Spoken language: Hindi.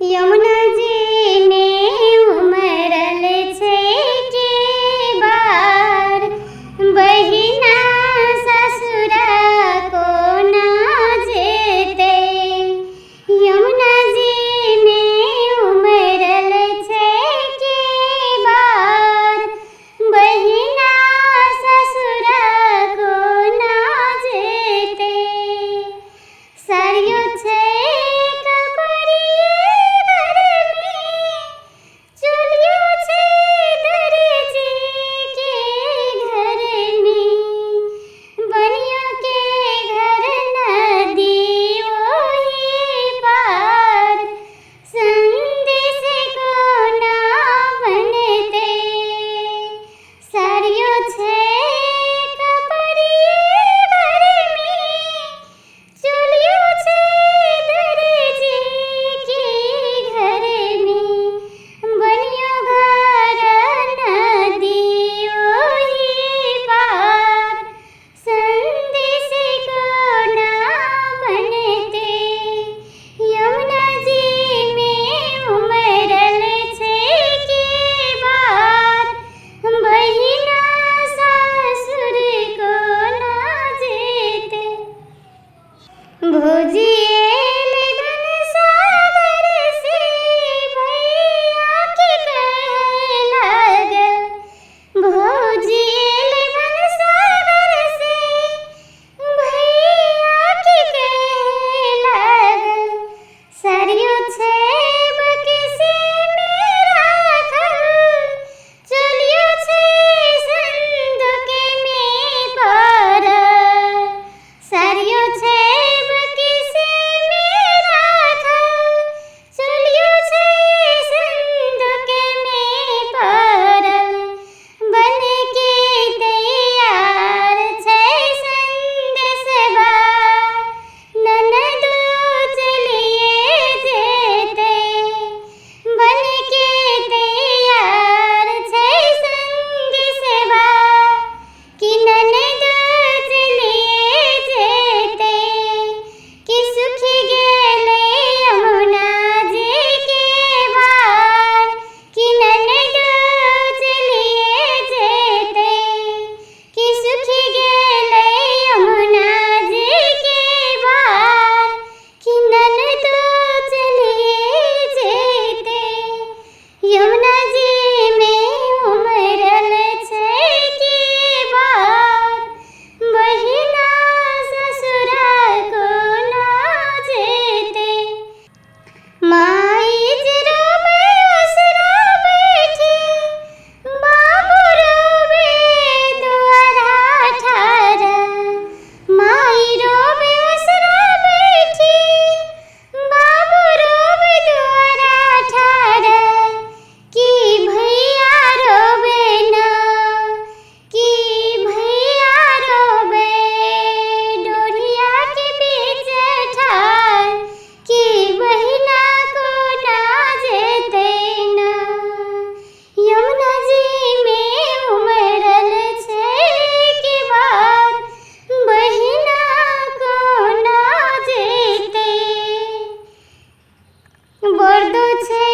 यमुना जी ने उमरल छे के बार, बहिना ससुरा को ना जेते। यमुना जी ने उमरल छे के बार, बहिना ससुरा को ना जेते। सारियो छे भोजिएल धन सागर से भैया के कहे लागल। भोजिएल धन सागर से भैया के कहे लागल। सारियो छे बक्से में राखल, चलियो छे संदूके में पड़ल। सारियो छे बर्दो छे